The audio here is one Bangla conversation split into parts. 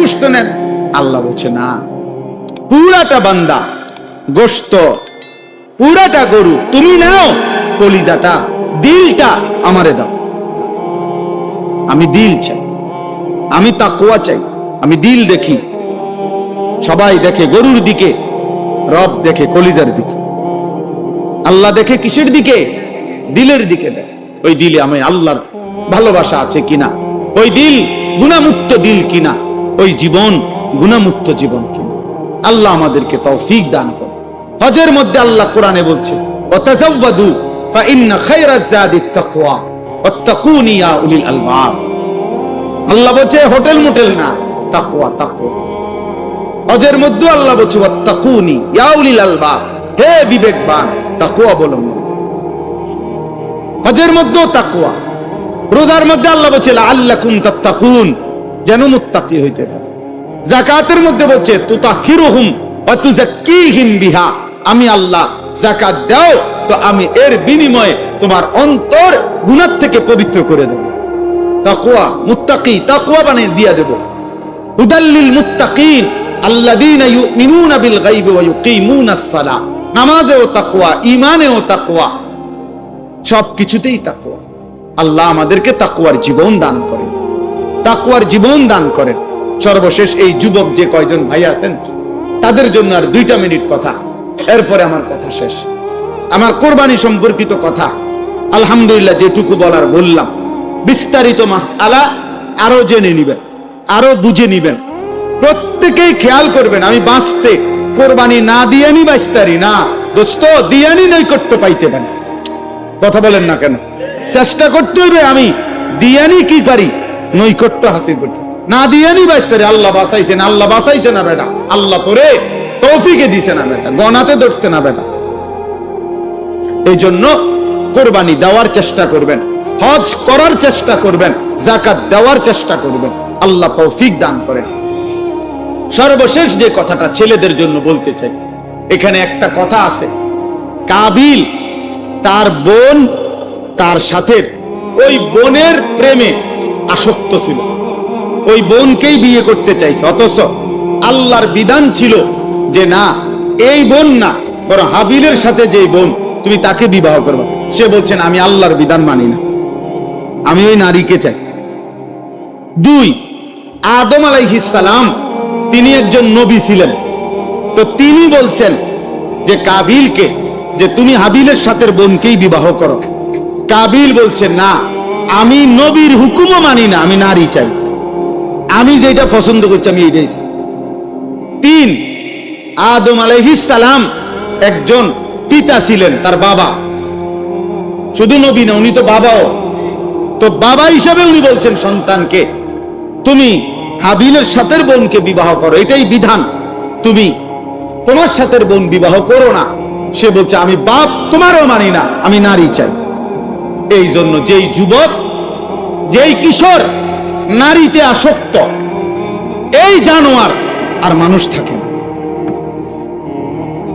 গোশত নেন? আল্লাহ বলছে না, পুরাটা বান্দা গোশত, পুরাটা গরু তুমি নাও, কলিজাটা দিলটা আমারে দাও। আমি দিল চাই, আমি তাকওয়া চাই। আমি দিল দেখি, সবাই দেখে গরুর দিকে, রব দেখে কলিজার দিকে। আল্লাহ দেখে কিসের দিকে? দিলের দিকে দেখে। ওই দিলে আমি আল্লাহর ভালোবাসা আছে কিনা, ওই দিল গুনাহমুক্ত দিল কিনা, ওই জীবন গুনাহমুক্ত জীবন কিনা। আল্লাহ আমাদেরকে তৌফিক দান করে। হজের মধ্যে আল্লাহ কোরআনে বলছে, ওয়াতাযাওয়াদু ফাইন্না খায়রাজ যাদিত তাকওয়া ওয়াত্তাকুনি ইয়া উলিল আলবাব। আল্লাহ বলছে হোটেল মোটেল না, তাকওয়া, তাকওয়া। হজের মধ্যে আল্লাহ বলছে ওয়াত্তাকুনি ইয়া উলিল আলবাব, হে বিবেকবান, তাকওয়া অবলম্বন। হজের মধ্যেও তাকওয়া। রোজার মধ্যে আল্লাহ বলছে লাআল্লাকুম তাত্তাকুন, যেন মুত্তাকি হইতে পারে। যাকাতের মধ্যে বলছে তুতাহিরুহুম ওয়া তুযাক্কিহিম বিহা, আমি আল্লাহ যাকাত দাও তো আমি এর বিনিময়ে তোমার অন্তর গুনাহ থেকে পবিত্র করে দেব। তাকওয়া, মুত্তাকি, তাকওয়া বানিয়ে দিয়া দেব। হুদাল্লিল মুত্তাকিন আল্লাযীনা ইউমিনুনা বিল গায়বি ওয়া ইউকিমুনাস সালাহ। নামাজেও তাকওয়া, ঈমানেও তাকওয়া, সবকিছুতেই তাকওয়া। আল্লাহ আমাদেরকে তাকওয়ার জীবন দান করেন, তাকওয়ার জীবন দান করেন। সর্বশেষ এই যুবক যে কয়জন ভাই আছেন তাদের জন্য আর 2 মিনিট কথা, এরপরে আমার কথা শেষ। আমার কুরবানি সম্পর্কিত কথা আলহামদুলিল্লাহ যেটুকু বলার বললাম। বিস্তারিত মাসআলা আরো জেনে নিবেন, আরো বুঝে নিবেন। প্রত্যেকেই খেয়াল করবেন, আমি বাঁচতে কোরবানি না দিয়ে নি বাঁচতারি না দোস্ত, দিয়ানি নৈকট্য পাইতে পারি। কথা বলেন না কেন? চেষ্টা করতে হবে আমি দিয়ানি কি পারি নৈকট্য হাসিল করতে, না দিয়ানি বাঁচতারি। আল্লাহ বাঁচাইছেন, আল্লাহ বাঁচাইছে না বেটা, আল্লাহ তোরে তৌফিকে দিছে না বেটা, গনাতে ধরছে না বেটা। এই জন্য কোরবানি দেওয়ার চেষ্টা করবেন, হজ করার চেষ্টা করবেন, যাকাত দেওয়ার চেষ্টা করবেন। আল্লাহ তৌফিক দান করেন। সর্বশেষ যে কথাটা ছেলেদের জন্য বলতে চাই, এখানে একটা কথা আছে, কাবিল তার বোন, তার সাথে ওই বোনের প্রেমে আসক্ত ছিল, ওই বোনকেই বিয়ে করতে চাইছে। অথচ আল্লাহর বিধান ছিল যে না, এই বোন না, বরং হাবিলের সাথে যে বোন তুমি তাকে বিবাহ করবে। সে বলছেন আমি আল্লাহর বিধান মানি না, আমি ওই নারীকে চাই। 2, আদম আলাইহিস সালাম তিনি একজন নবী ছিলেন, তো তিনি বলছেন যে কাবিলকে যে তুমি হাবিলের সাথে বোনকেই বিবাহ করো। কাবিল বলছে না, আমি নবীর হুকুমও মানি না, আমি নারী চাই, আমি যেটা পছন্দ করছি আমি এইটাই চাই। 3, আদম আলাইহিস সালাম একজন পিতা ছিলেন, তার বাবা, শুধু নবী না উনি তো বাবাও। তো বাবা হিসাবে উনি বলছেন সন্তানকে তুমি হাবিলের সাথে বোনকে বিবাহ করো, এটাই বিধান, তুমি তোমার সাথে বোন বিবাহ করো না। সে বলছে আমি বাপ তোমারও মানি না, আমি নারী চাই। এই জন্য যেই যুবক, যেই কিশোর নারীতে আসক্ত, এই জানোয়ার আর মানুষ থাকে না।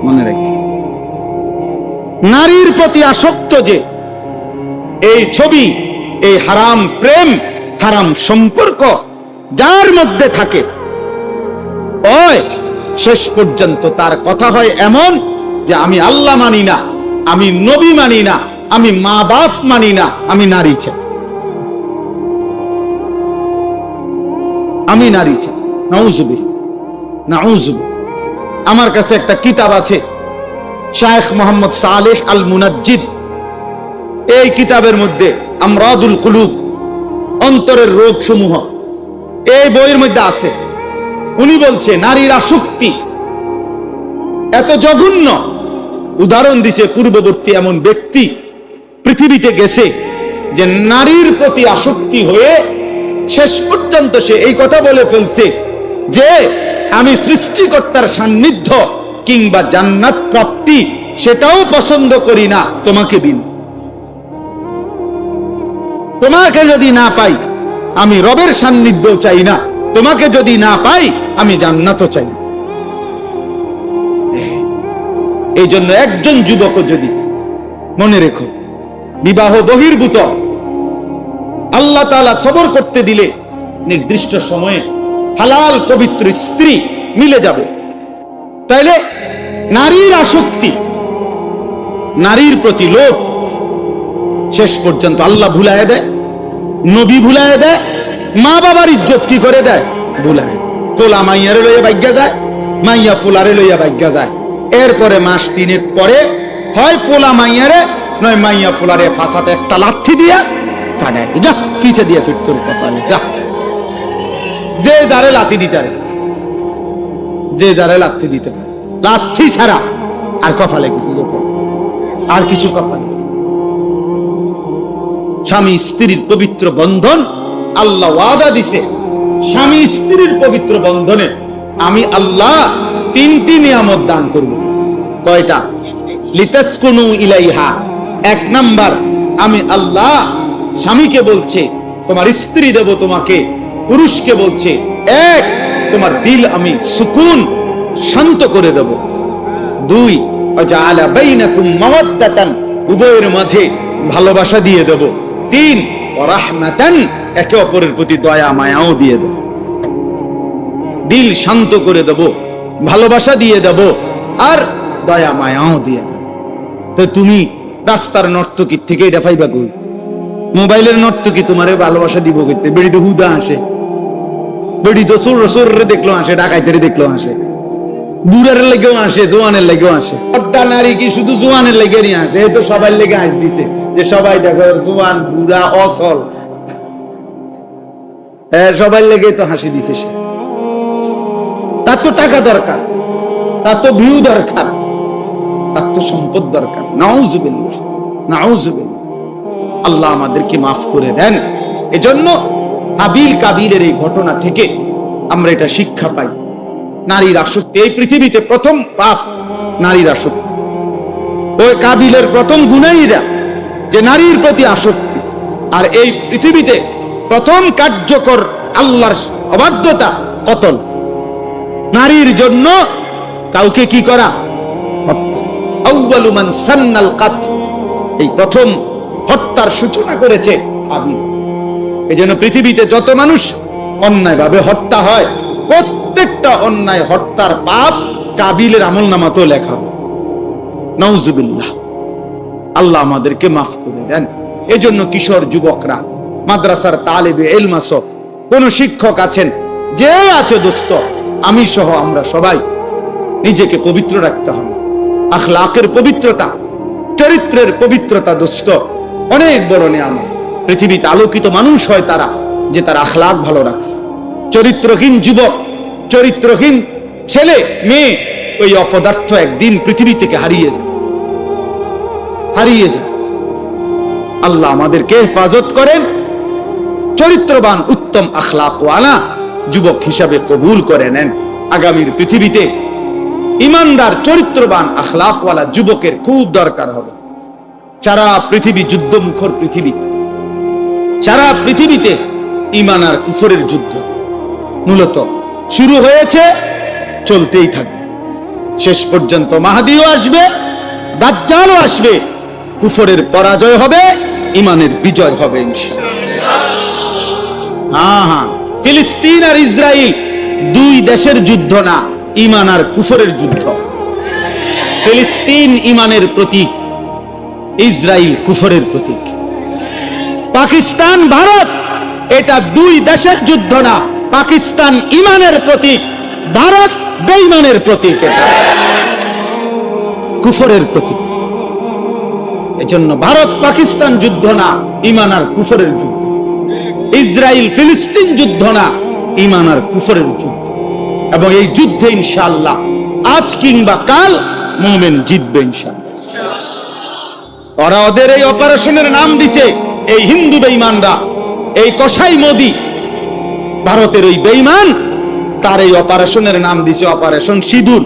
মনে রেখে, নারীর প্রতি আসক্ত যে এই ছবি, এই হারাম প্রেম, হারাম সম্পর্ক যার মধ্যে থাকে, ওই শেষ পর্যন্ত তার কথা হয় এমন যে আমি আল্লাহ মানি না, আমি নবী মানি না, আমি মা বাপ মানি না, আমি নারী চাই, আমি নারী চাই। নাউজুবিল্লাহ, নাউজুবিল্লাহ। আমার কাছে একটা কিতাব আছে, শায়েখ মোহাম্মদ সালেহ আল মুনাজ্জিদ, এই কিতাবের মধ্যে আমরাদুল কুলুব, অন্তরের রোগ সমূহ, এই বইয়ের মধ্যে আছে। উনি বলছে নারীর আসক্তি এত জঘন্য, উদাহরণ দিছে পূর্ববর্তী এমন ব্যক্তি পৃথিবীতে গেছে যে নারীর প্রতি আসক্তি হয়ে শেষ পর্যন্ত সে এই কথা বলে ফেলছে যে আমি সৃষ্টিকর্তার সান্নিধ্য কিংবা জান্নাত প্রাপ্তি সেটাও পছন্দ করি না, তোমাকে বিন, তোমাকে যদি না পাই আমি রবের সান্নিধ্য চাই না, তোমাকে যদি না পাই আমি জান্নাতও চাই। এই জন্য একজন যুবক যদি মনে রেখো, বিবাহ বহির্ভূত আল্লাহ তাআলা সবর করতে দিলে নির্দিষ্ট সময়ে হালাল পবিত্র স্ত্রী মিলে যাবে। তাইলে নারীর আসক্তি, নারীর প্রতি লোভ শেষ পর্যন্ত আল্লাহ ভুলায় দেয়, নবী ভুলায় দেয়, মা বাবার ইজ্জত কি করে দেয়, ভুলায় দেয়। পোলা মাইয়ারে লইয়া ভাগ্যা যায়, মাইয়া ফুলারে লইয়া ভাগ্যা যায়। এরপরে মাস 3 পরে হয় পোলা মাইয়ারে নয় মাইয়া ফুলারে ফাঁসাতে একটা লাঠি দিয়া কানে যা পিছে দিয়া ফিট তোর কপালে যা। যে যারে লাঠি দিতে পারে, যে যারে লাঠি দিতে পারে, লাঠি ছাড়া আর কপালে কিছু আর কিছু কপালে। স্বামী স্ত্রীর পবিত্র বন্ধন আল্লাহ ওয়াদা দিছে, স্বামী স্ত্রীর পবিত্র বন্ধনে আমি আল্লাহ 3টি নিয়ামত দান করব। কয়টা? লিতাসকুনু ইলাইহা, 1 নাম্বার আমি আল্লাহ স্বামীকে বলছে তোমার স্ত্রী দেব তোমাকে, পুরুষকে বলছে 1 তোমার দিল আমি সুকুন শান্ত করে দেব। 2 ওয়াজআলা বাইনাকুম মাওয়াদ্দাতান, উভয়ের মাঝে ভালোবাসা দিয়ে দেব। 3 ওয়া রাহমাতান, একে অপরের প্রতি দয়া মায়াও দিয়ে দেব। দিল শান্ত করে দেব, ভালোবাসা দিয়ে দেব, আর দয়া মায়াও দিয়ে দেব। তো তুমি রাস্তার নর্তকীর থেকে এটা পাইবা কই? মোবাইলের নর্তকী তোমারে ভালোবাসা দিব কইতে? বেড়ি তো হুদা আসে, বেড়ি তো চোর দেখলো আসে, ডাকাইতের দেখলো আসে, বুড়ার লেগেও আসে, জোয়ানের লেগেও আসে। পর্দা নারী কি শুধু জোয়ানের লেগে নিয়ে আসে? এই তো সবাই লেগে আস দিছে যে সবাই দেখো জোয়ান বুড়া অসল, সবাই লেগে তো হাসি দিছে। সে তার তো টাকা দরকার, তার তো ভিউ দরকার, তার তো সম্পদ দরকার। নাউজুবিল্লাহ, নাউজুবিল্লাহ। আল্লাহ আমাদেরকে মাফ করে দেন। এজন্য হাবিল কাবিলের এই ঘটনা থেকে আমরা এটা শিক্ষা পাই, নারীর আসক্তি। এই পৃথিবীতে প্রথম পাপ নারীর আসক্তি। ওই কাবিলের প্রথম গুনাহীরা যে নারীর প্রতি আসক্তি। আর এই পৃথিবীতে প্রথম কার্যকর আল্লাহর অবাধ্যতা কতল। নারীর জন্য কাউকে কি করা? হত্যা। আউয়ালু মান সান্নাল কাতল, এই প্রথম হত্যার সূচনা করেছে কাবিল। এজন্য পৃথিবীতে যত মানুষ অন্যায়ভাবে হত্যা হয়, প্রত্যেকটা অন্যায় হত্যার পাপ কাবিলের আমলনামাতেও লেখা হয়। নাউজুবিল্লাহ, আল্লাহ আমাদেরকে মাফ করে দেন। এজন্য কিশোর যুবকরা, মাদ্রাসার তালেবে ইলম আছো, কোন শিক্ষক আছেন, যে আছো দোস্ত, আমি সহ আমরা সবাই নিজেকে পবিত্র রাখতে হবে। আখলাকের পবিত্রতা, চরিত্রের পবিত্রতা দোস্ত অনেক বড় নিয়ামত। পৃথিবীতে আলোকিত মানুষ হয় তারা যে তার আখলাক ভালো রাখছে। চরিত্রহীন যুবক, চরিত্রহীন ছেলে মেয়ে, ওই অপদার্থ একদিন পৃথিবী থেকে হারিয়ে যায়, হারিয়ে যায়। আল্লাহ আমাদেরকে হেফাজত করেন, চরিত্রবান উত্তম আখলাকওয়ালা যুবক হিসাবে কবুল করে নেন। আগামীর পৃথিবীতে ইমানদার চরিত্রবান আখলাকওয়ালা যুবকের খুব দরকার হবে। সারা পৃথিবী যুদ্ধমুখর পৃথিবী, সারা পৃথিবীতে ঈমান আর কুফরের যুদ্ধ মূলত শুরু হয়েছে, চলতেই থাকবে। শেষ পর্যন্ত মাহদীও আসবে, দাজ্জালও আসবে, কুফরের পরাজয় হবে, ঈমানের বিজয় হবে ইনশাআল্লাহ। হ্যাঁ, ফিলিস্তিন আর ইসরায়েল 2 দেশের যুদ্ধ না, ঈমান আর কুফরের যুদ্ধ। ফিলিস্তিন ঈমানের প্রতীক, ইসরায়েল কুফরের প্রতীক। পাকিস্তান ভারত এটা 2 দেশের যুদ্ধ না, পাকিস্তান ঈমানের প্রতীক, ভারত বেঈমানের প্রতীক, এটা কুফরের প্রতীক। এজন্য ভারত পাকিস্তান যুদ্ধ না, ঈমান আর কুফরের যুদ্ধ। ইসরায়েল ফিলিস্তিন যুদ্ধ না, ঈমান আর কুফরের যুদ্ধ। এবং এই যুদ্ধে ইনশাআল্লাহ আজ কিংবা কাল মুমিন জিতবে ইনশাআল্লাহ। ওরা ওদের এই অপারেশনের নাম দিছে, এই হিন্দু বেঈমানরা, এই কসাই মোদি, ভারতের ওই বেঈমান, তার এই অপারেশনের নাম দিছে অপারেশন সিঁদুর।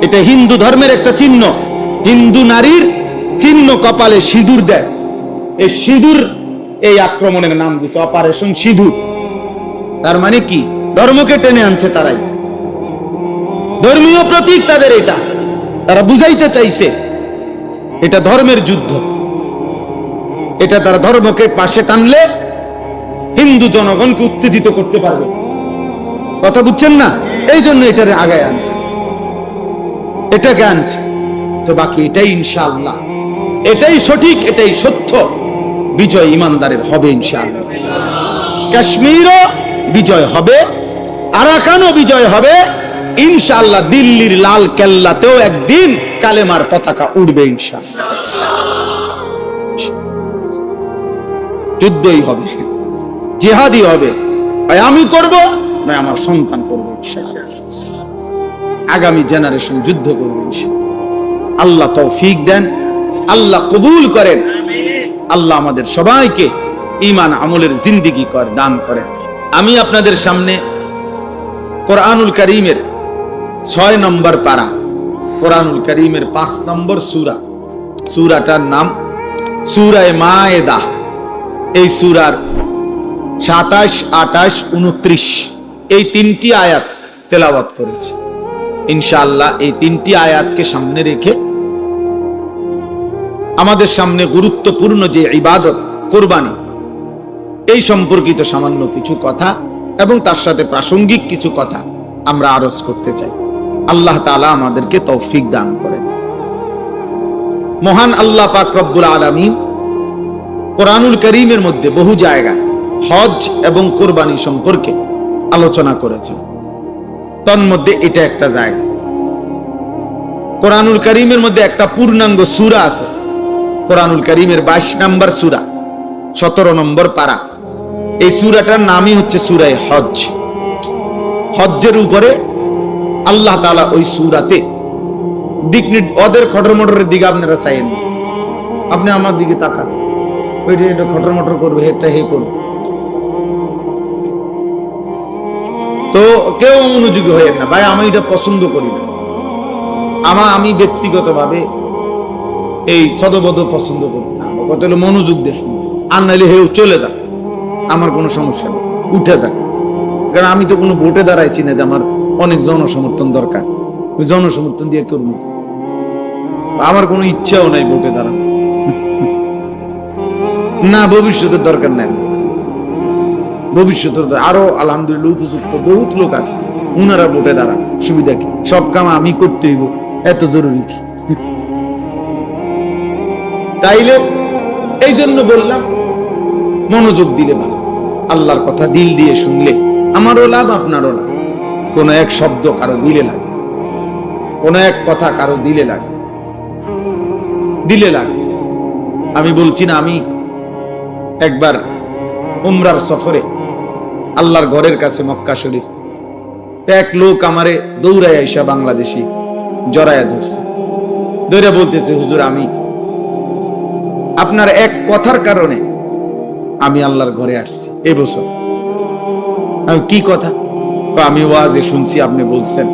এটা হিন্দু ধর্মের একটা চিহ্ন, হিন্দু নারীর চিহ্ন, কপালে সিঁদুর দেয়। এই সিঁদুর, এই আক্রমণের নাম দিছে অপারেশন সিঁদুর। তার মানে কি? ধর্মকে টেনে আনছে তারাই, ধর্মীয় প্রতীক তাদের এটা। তারা বুঝাইতে চাইছে এটা ধর্মের যুদ্ধ, এটা তারা ধর্মকে পাশে টানলে হিন্দু জনগণকে উত্তেজিত করতে পারবে। কথা বুঝছেন না? এই জন্য এটারে আগায় আনছে, এটাকে আনছে। তো বাকি এটাই ইনশাআল্লাহ, এটাই সঠিক, এটাই সত্য। বিজয় ইমানদারের হবে ইনশাআল্লাহ। কাশ্মীরও বিজয় হবে, আরাকানও বিজয় হবে ইনশাআল্লাহ। দিল্লির লাল কেল্লাতেও একদিন কালেমার পতাকা উড়বে ইনশাআল্লাহ। যুদ্ধই হবে, জিহাদই হবে। আমি করব না আমার সন্তান করবে ইনশাআল্লাহ। আগামী জেনারেশন যুদ্ধ করবে ইনশাআল্লাহ। আল্লাহ তৌফিক দেন, আল্লাহ কবুল করেন, আল্লাহ আমাদের সবাইকে ঈমান আমলের জিন্দেগি দান করেন। আমি আপনাদের সামনে কোরআনুল কারীমের 6 নম্বর পারা, কোরআনুল কারীমের 5 নম্বর সূরা, সূরাটার নাম সূরা মায়েদা। এই সূরার 27, 28, 29 এই 3টি আয়াত তেলাওয়াত করেছি। ইনশাআল্লাহ এই 3টি আয়াতকে সামনে রেখে আমাদের সামনে গুরুত্বপূর্ণ যে ইবাদত কুরবানি, এই সম্পর্কিত সামান্য কিছু কথা এবং তার সাথে প্রাসঙ্গিক কিছু কথা আমরা আরজ করতে চাই। আল্লাহ তাআলা আমাদেরকে তৌফিক দান করেন। মহান আল্লাহ পাক রব্বুল আলামিন কোরআনুল কারীমের মধ্যে বহু জায়গায় হজ এবং কুরবানি সম্পর্কে আলোচনা করেছেন। তন্মধ্যে এটা একটা জায়গা। কোরআনুল কারীমের মধ্যে একটা পূর্ণাঙ্গ সূরা আছে, কোরআনুল কারীমের 22 নম্বর সূরা, 17 নম্বর পারা। এই সূরাটার নামই হচ্ছে সূরা হজ। হজ্জের উপরে আল্লাহ তাআলা ওই সূরাতে দিক ওদের খটর মটরের দিকে আপনারা চাইেন, আপনি আমার দিকে তাকান, ওইটা এটা খটর মটর করবে, এটা হে করবে, তো কেউ মনোযোগী হয়েন না। ভাই আমি এটা পছন্দ করি না, আমি ব্যক্তিগতভাবে এই সদবদ পছন্দ করি না। কত হলো মনোযোগ দিয়ে শুনতে, আর নাইলে হেউ চলে যাক, আমার কোনো সমস্যা নেই, উঠে যাক। কারণ আমি তো কোনো ভোটে দাঁড়াইছি না যে আমার অনেক জনসমর্থন দরকার, ওই জনসমর্থন দিয়ে করব, আমার কোনো ইচ্ছাও নাই ভোটে দাঁড়ানো না, ভবিষ্যতের দরকার নাই। ভবিষ্যতের আরো আলহামদুলিল্লাহ উপযুক্ত বহুত লোক আছে, উনারা ভোটে দাঁড়ান, সুবিধা কি? সব কাম আমি করতে হইব, এত জরুরি কি? তাইলে এই জন্য বললাম মনোযোগ দিলে ভালো, আল্লাহর কথা দিল দিয়ে শুনলে আমারও লাভ আপনারও লাভ। কোন এক শব্দ কারো দিলে লাগে, কোন এক কথা কারো দিলে লাগে, দিলে লাগে। আমি বলছি না, আমি একবার উমরার সফরে আল্লাহর ঘরের কাছে মক্কা শরীফ, এক লোক আমারে দৌড়ায় আইসা বাংলাদেশি জড়ায়া ধরছে, ধরে বলতেছে হুজুর আমি আপনার এক কথার কারণে আমি আল্লাহর ঘরে আসছি এই বছর। আমি কি কথা? আমি ওয়াজে শুনছি আপনি বলছেন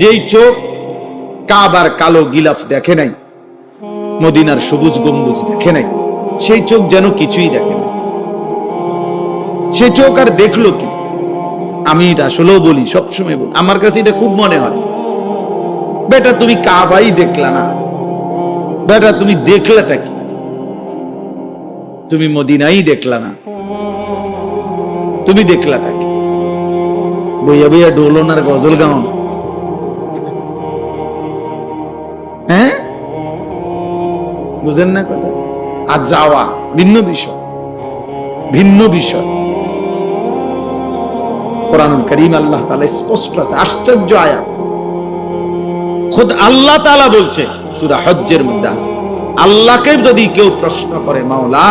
যেই চোখ কাবার কালো গিলাফ দেখে নাই, মদিনার সবুজ গম্বুজ দেখে নাই, সেই চোখ যেন কিছুই দেখে নাই। সে চোখ আর দেখলো কি? আমি এটা আসলেও বলি, সবসময় বলি, আমার কাছে এটা খুব মনে হয়, বেটা তুমি কাবাই দেখলা না, বেটা তুমি দেখলাটা কি? তুমি মদিনাই দেখলা না, তুমি দেখলাটা কি? বইয়া বইয়া ডোলন আর গজল গাউন, হ্যাঁ বুঝেন না কথা? আর যাওয়া ভিন্ন বিষয়, ভিন্ন বিষয়। কোরআনুল কারীম আল্লাহ তাআলা স্পষ্ট আছে, আশ্চর্য আয়াত। খুদ আল্লাহ তাআলা বলছে সূরা হজ্জের মধ্যে আছে, আল্লাহকে যদি কেউ প্রশ্ন করে, মাওলা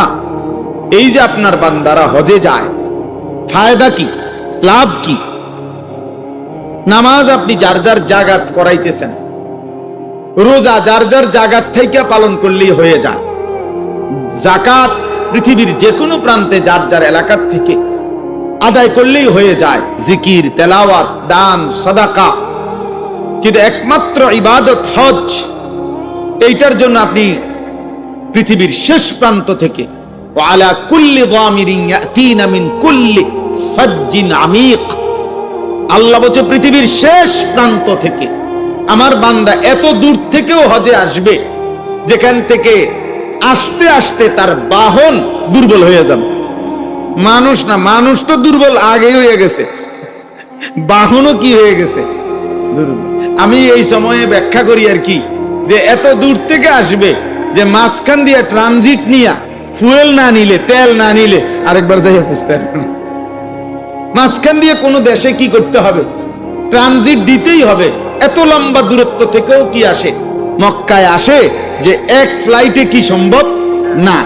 এই যে আপনার বান্দারা হজে যায়, ফায়দা কি, লাভ কি? নামাজ আপনি যার যার জাগাত করাইতেছেন, রোজা যার যার জাগাত থেকে পালন করলেই হয়ে যায়, যাকাত পৃথিবীর যে কোনো প্রান্তে যার যার এলাকার থেকে আদায় করলেই হয়ে যায়, জিকির, তেলাওয়াত, দান, সাদাকা। কিন্তু একমাত্র ইবাদত হজ, এইটার জন্য আপনি পৃথিবীর শেষ প্রান্ত থেকে ওয়ালা কুল্লি যামিরিন ইয়াতিনা মিন কুল্লি ফাজ্জিন আমিক, আল্লাহ বলছে পৃথিবীর শেষ প্রান্ত থেকে আমার বান্দা এত দূর থেকেও হজে আসবে, যেখান থেকে আসতে আসতে তার বাহন দুর্বল হয়ে যাবে। মানুষ না, মানুষ তো দুর্বল আগেই হয়ে গেছে, বাহনও কি হয়ে গেছে। আমি এই সময়ে ব্যাখ্যা করি আর কি, যে এত দূর থেকে আসবে, যে মাঝখান দিয়ে ট্রানজিট নিয়া ফুয়েল না নিলে, তেল না নিলে আরেকবার যাই বুঝতে পারবে না। মাঝখান দিয়ে কোনো দেশে কি করতে হবে, ট্রানজিট দিতেই হবে। এত লম্বা দূরত্ব থেকেও কি আসে, মক্কায় আসে, যে এক ফ্লাইটে কি সম্ভব না,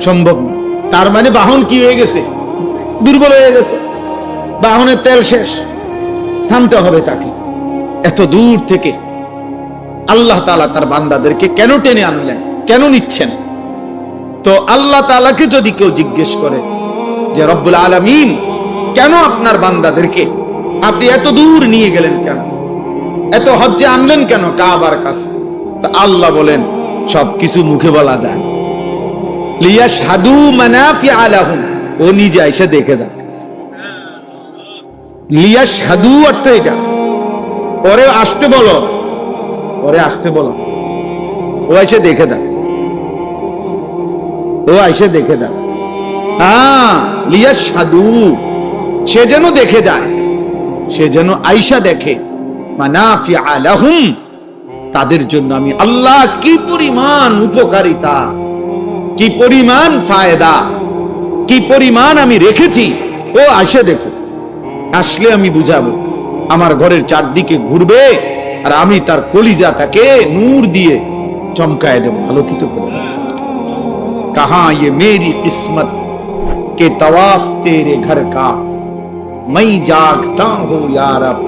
সম্ভব না। তার মানে বাহন কি হয়ে গেছে, দুর্বল হয়ে গেছে, বাহনের তেল শেষ, থামতে হবে তাকে। এত দূর থেকে আল্লাহ তাআলা তার বান্দাদেরকে কেন টেনে আনলেন, কেন নিচ্ছেন? তো আল্লাহ তাআলাকে যদি কেউ জিজ্ঞেস করে যে রব্বুল আলামিন কেন আপনার বান্দাদেরকে আপনি এত দূর নিয়ে গেলেন, কেন এত হজ্জে আনলেন, কেন কাবার কাছে? তো আল্লাহ বলেন সবকিছু মুখে বলা যায়, লিয়াশহাদু মানাফিআ লাহুম, ও নিজে এসে দেখে যাক। লিয়াশহাদু অর্থ এটা, পরে আসতে বলো, পরে আসতে বলো, ও এসে দেখে যাক, ও এসে দেখে যাক। হ্যাঁ, লিয়াশহাদু, সে যেন দেখে যায়, সে যেন আইসা দেখে, মানাফিআ লাহুম, তাদের জন্য আমি আল্লাহ কি পরিমাণ উপকারিতা, কি পরিমাণ ফায়দা, কি পরিমাণ আমি রেখেছি, ও আসে দেখো। আসলে আমি বুঝাবো, আমার ঘরের চারদিকে ঘুরবে, আর আমি তার কলিজাটাকে নূর দিয়ে চমকায় দেব, আলোকিত করে দেব। কাহা ये मेरी किस्मत के तवाफ तेरे घर का, मैं जागता हूं या रब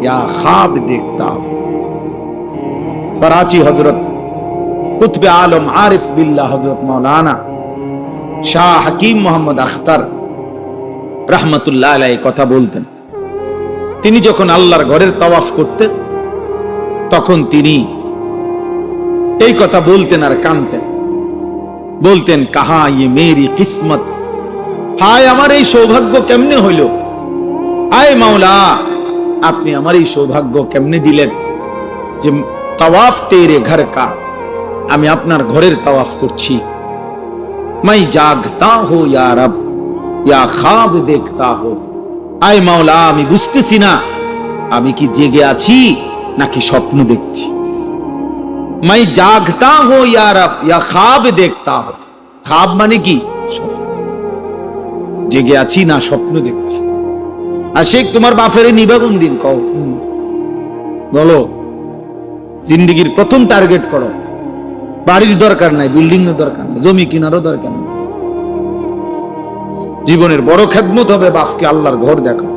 या ख्वाब देखता हूं। कराची हजरत कुतुब आलम आरिफ बिल्लाह हजरत मौलाना শাহ হাকিম মোহাম্মদ আখতার রাহমাতুল্লাহ আলাইহি কথা বলতেন। তিনি যখন আল্লাহর ঘরের তাওয়াফ করতেন, তখন তিনি এই কথা বলতেন আর কাঁদতেন, বলতেন কাহা ইয়ে মেরি কিসমত, হায় আমার এই সৌভাগ্য কেমনে হইল, আয় মাওলা আপনি আমার এই সৌভাগ্য কেমনে দিলেন, যে তাওয়াফ তেরে ঘর কা, আমি আপনার ঘরের তাওয়াফ করছি। मैं जागता हो या रब या ख्वाब देखता हो, আয় মাওলা আমি বুঝতেছি না আমি কি জেগে আছি নাকি স্বপ্ন দেখছি। मैं जागता हो या रब या ख्वाब देखता हो, ख्वाब মানে কি, জেগে আছি না স্বপ্ন দেখছি। আশিক তোমার বাপের নিবা কোন দিন কও, বলো। জিন্দেগির প্রথম টার্গেট করো, বাড়ির দরকার নাই, বিল্ডিং এর দরকার নাই, জমি কিনারও দরকার নাই। জীবনের বড় খেদমত হবে বাপকে আল্লাহর ঘর দেখা,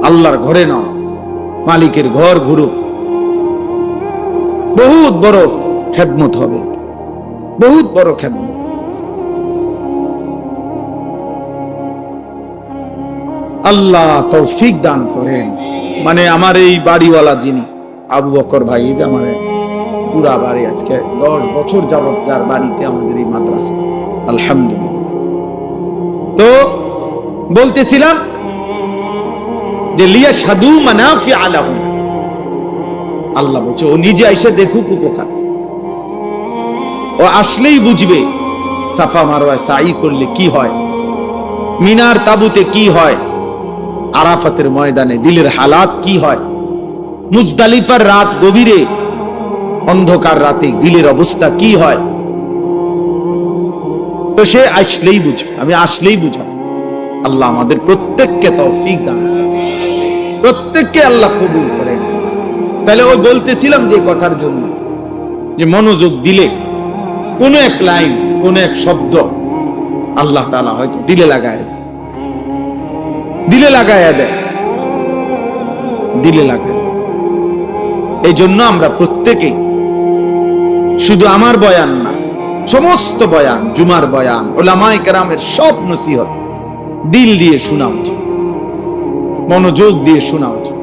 আল্লাহর ঘরে নাও, মালিকের ঘর ঘুরুক, বহুত বড় খেদমত হবে, বহুত বড় খেদমত। আল্লাহ তৌফিক দান করেন। মানে আমার এই বাড়িওয়ালা যিনি আবু বকর ভাই, যে আমার পুরা বাড়ি আজকে 10 বছর যাবত যার বাড়িতে আমাদের এই মাদ্রাসা, আলহামদুলিল্লাহ। তো বলতেছিলাম যে লিয়াশহাদু মানাফিআ লাহুম, আল্লাহ বলছে ও নিজে এসে দেখুক উপকার, ও আসলেই বুঝবে সাফা মারওয়া সাই করলে কি হয়, মিনার তাবুতে কি হয়, আরাফাতের ময়দানে দিলের হালাত কি হয়, মুজদালিফার রাত গভীরে অন্ধকার রাতে দিলের অবস্থা কি হয়। তো সে আসলেই বুঝবে, আমি আসলেই বুঝাবো। আল্লাহ আমাদের প্রত্যেককে তৌফিক দান, প্রত্যেককে আল্লাহ কবুল করেন। তাহলে ওই বলতেছিলাম যে কথার জন্য, যে মনোযোগ দিলে কোন এক লাইন, কোন এক শব্দ আল্লাহ তাআলা হয়তো দিলে লাগায় দেয়, দিলে লাগায় দেয়, দিলে লাগায়। এই জন্য আমরা প্রত্যেকেই, শুধু আমার বয়ান না, সমস্ত বয়ান, জুমার বয়ান, উলামায়ে কেরামের সব নসিহত দিল দিয়ে শোনা উচিত, মনোযোগ দিয়ে শোনা উচিত।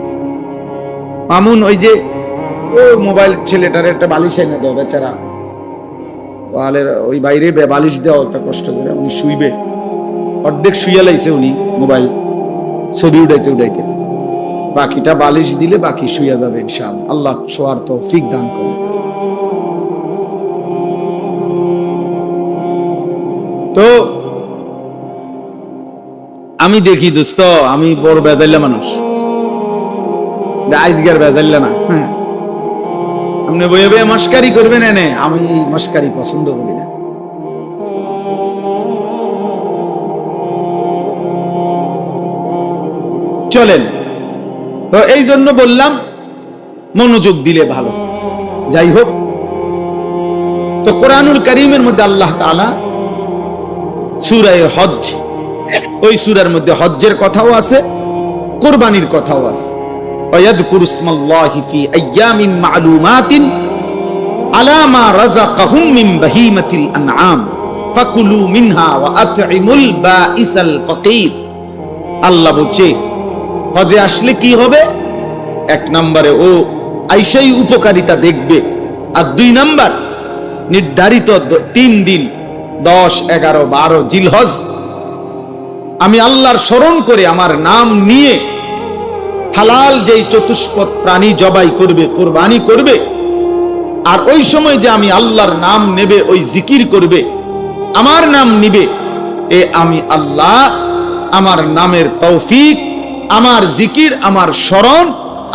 মামুন ওই যে ও মোবাইল ছেলেটার একটা বালিশ এনে দাও, বেচারা ওয়ালের ওই বাইরে বালিশ দেওয়া একটা কষ্ট করে, উনি শুইবে, অর্ধেক শুইয়া লাইছে উনি মোবাইল ছবি উঠাইতে উঠাইতে, বাকিটা বালিশ দিলে বাকি শুইয়া যাবে ইনশাআল্লাহ। আল্লাহ শোয়ার তৌফিক দান করে। তো আমি দেখি দোস্ত, আমি বড় বেজাইলা মানুষ, আজকের বেজাইলা না। হ্যাঁ, আপনি বইয়ে বইয়ে মস্কারি করবেন এনে, আমি মস্কারি পছন্দ করি না। চলেন, তো এই জন্য বললাম মনোযোগ দিলে ভালো। যাই হোক, তো কোরআনুল কারীমের মধ্যে আল্লাহ তাআলা সূরা হজ, ওই সূরার মধ্যে হজ্জের কথাও আছে, কুরবানির কথাও আছে। ওয়ায়াযকুরু ইসমাল্লাহি ফি আইয়ামিন মা'লুমাতিন আলা মা রাযাকাহুম মিন বাহিমাতিল আনআম ফাকুলু মিনহা ওয়া আত'ইমুল বাঈসাল ফাকির। আল্লাহ বলছে হজে আসলে কি হবে? এক নম্বরে ও আইসাই উপকারিতা দেখবে, আর 2 নাম্বার নির্ধারিত 3 দিন 10, 11, 12 জিলহজ আমি আল্লাহর স্মরণ করে আমার নাম নিয়ে হালাল যেই চতুষ্পদ প্রাণী জবাই করবে, কুরবানি করবে, আর ওই সময় যে আমি আল্লাহর নাম নেবে, ওই জিকির করবে, আমার নাম নিবে, এ আমি আল্লাহ আমার নামের তৌফিক, আমার জিকির, আমার স্মরণ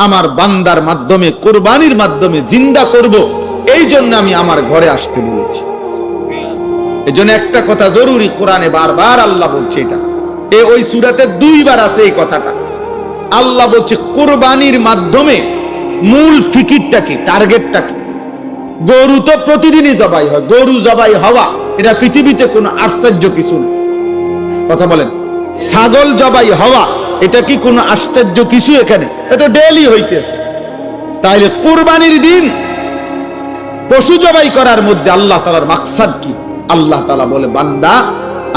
আমার বান্দার মাধ্যমে, কুরবানির মাধ্যমে জিন্দা করব। এই জন্য আমি আমার ঘরে আসতে বলেছি। এই জন্য একটা কথা জরুরি, কোরআনে বারবার আল্লাহ বলছে, এটা ওই সূরাতে 2 বার আছে এই কথাটা। আল্লাহ বলছে কুরবানির মাধ্যমে মূল ফিকিরটা কি, টার্গেটটা কি? গরু তো প্রতিদিনই জবাই হয়, গরু জবাই হওয়া এটা পৃথিবীতে কোনো আশ্চর্য কিছু না। কথা বলেন, ছাগল জবাই হওয়া এটা কি কোনো আশ্চর্য কিছু? এখানে এটা ডেইলি হইতেছে। তাইলে কুরবানির দিন পশু জবাই করার মধ্যে আল্লাহ তাআলার মাকসাদ কি? আল্লাহ তাআলা বলে, বান্দা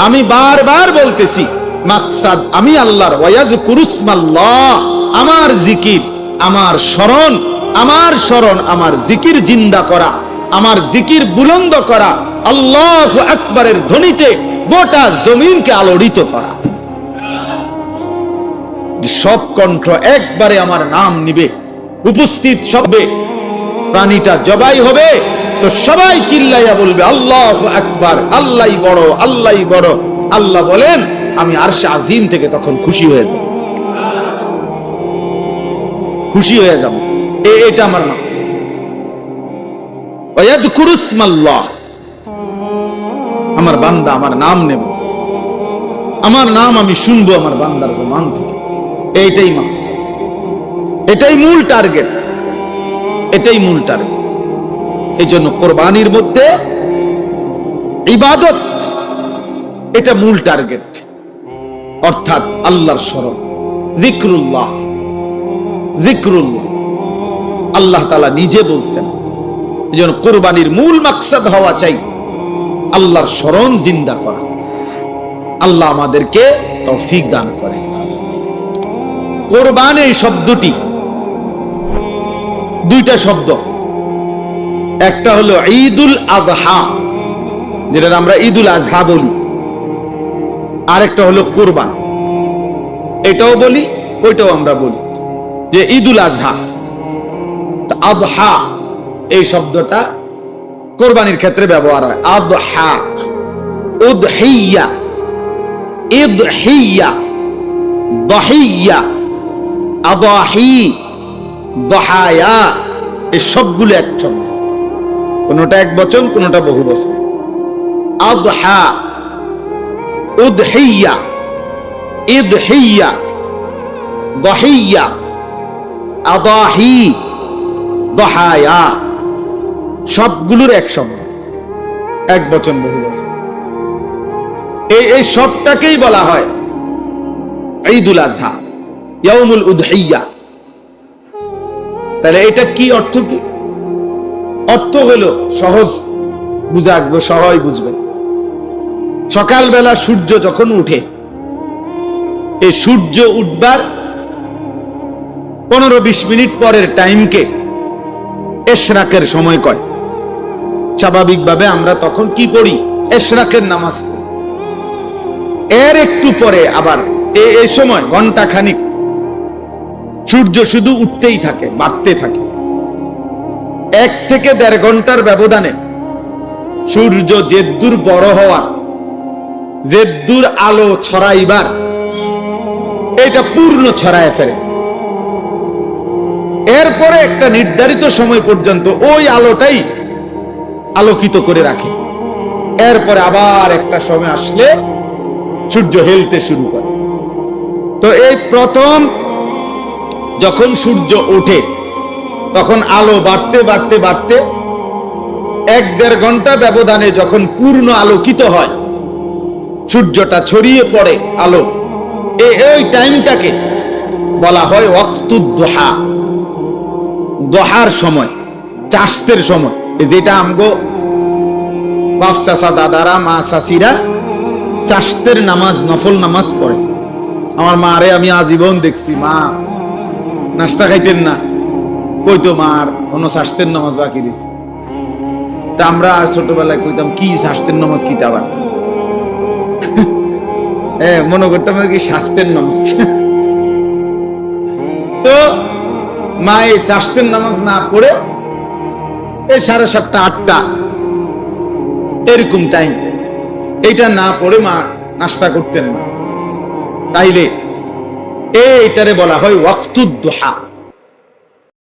আমি বারবার বলতেছি মাকসাদ আমি আল্লাহর, ওয়ায়াযকুরু ইসমাল্লাহ, আমার জিকির, আমার স্মরণ, আমার স্মরণ, আমার জিকির জিন্দা করা, আমার জিকির বুলন্দ করা, আল্লাহু আকবারের ধ্বনিতে গোটা জমিনকে আলোড়িত করা। সব কণ্ঠ একবারে আমার নাম নিবে, উপস্থিত সবে প্রাণীটা জবাই হবে তো সবাই চিল্লাইয়া বলবে আল্লাহু আকবার, আল্লাহই বড়, আল্লাহই বড়। আল্লাহ বলেন আমি আরশে আজিম থেকে তখন খুশি হয়ে যাব, খুশি হয়ে যাব। এটা আমার মাকসাদ। ওয়ায়াযকুরু ইসমাল্লাহ, আমার বান্দা আমার নাম নেবে, আমার নাম আমি শুনবো আমার বান্দার জবান থেকে। এইটাই মাকসাদ, এটাই মূল টার্গেট, এটাই মূল টার্গেট। এই জন্য কোরবানির মধ্যে ইবাদত এটা মূল টার্গেট, অর্থাৎ আল্লাহর স্মরণ, যিকরুল্লাহ, যিকরুল্লাহ। আল্লাহ তাআলা নিজে বলছেন, এই জন্য কোরবানির মূল মাকসাদ হওয়া চাই আল্লাহর স্মরণ জিন্দা করা। আল্লাহ আমাদেরকে তৌফিক দান করে। কোরবান এই শব্দটি 2টা শব্দ, একটা হলো ঈদুল আযহা, যেটা আমরা ঈদুল আযহা বলি, আরেকটা হলো কুরবান। এটাও বলি, ওইটাও আমরা বলি যে ঈদুল আযহা। আযহা এই শব্দটা কোরবানির ক্ষেত্রে ব্যবহার হয়। আযহা, উদহিয়া, ইদহিয়া, দহিয়া, আদাহি, দহায়া, এই সবগুলো এক শব্দ, কোনটা এক বচন, কোনটা বহু বচন। আযহা, উদহিয়া, ইদহিয়া, দহিয়া, আদাহি, দহায়া, সবগুলোর এক শব্দ, এক বচন বহু বচন। এই সবটাকেই বলা হয় ঈদুল আযহা, ইয়াউমুল উদহিয়া। তাহলে এটা কি অর্থ? কি অর্থ হলো সহজ বুঝাবো, সবাই বুঝবেন। সকালবেলা সূর্য যখন উঠে, এই সূর্য উঠবার 15-20 মিনিট পরের টাইমকে ইশরাকের সময় কয়। স্বাভাবিকভাবে আমরা তখন কি পড়ি? ইশরাকের নামাজ পড়ি। এর একটু পরে আবার এই সময় ঘন্টা খানিক সূর্য শুধু উঠতেই থাকে, বাড়তে থাকে। 1 থেকে 1.5 ঘন্টার ব্যবধানে সূর্য যেদূর বড় হওয়ার, যেদূর আলো ছড়াইবার, এটা পূর্ণ ছড়ায় ফেরে। এরপরে একটা নির্ধারিত সময় পর্যন্ত ওই আলোটাই আলোকিত করে রাখে। এরপরে আবার একটা সময় আসলে সূর্য হেলতে শুরু করে। তো এই প্রথম যখন সূর্য ওঠে তখন আলো বাড়তে বাড়তে বাড়তে 1-1.5 ঘন্টা ব্যবধানে যখন পূর্ণ আলোকিত হয়, সূর্যটা ছড়িয়ে পড়ে আলো, এই টাইমটাকে বলা হয় ওয়াক্তুদ দুহা, দোহার সময়, চাষতের সময়। যেটা আমগো বাপ চাচা দাদারা মা চাচিরা চাষতের নামাজ, নফল নামাজ পড়ে। আমার মারে আমি আজীবন দেখছি, মা নাস্তা খাইতেন না, কইতো মার কোনো শাস্তের নামাজ বাকি রয়েছে। তা আমরা ছোটবেলায় কইতাম কি শাস্তের নামাজ, কি আবার মনে করতাম কি শাস্তের নামাজ। তো মা এই শাস্তের নামাজ না পড়ে এই 7:30 8টা এরকম টাইম, এইটা না পড়ে মা নাস্তা করতেন না। তাইলে এইটারে বলা হয় ওয়াক্তুদ দুহা।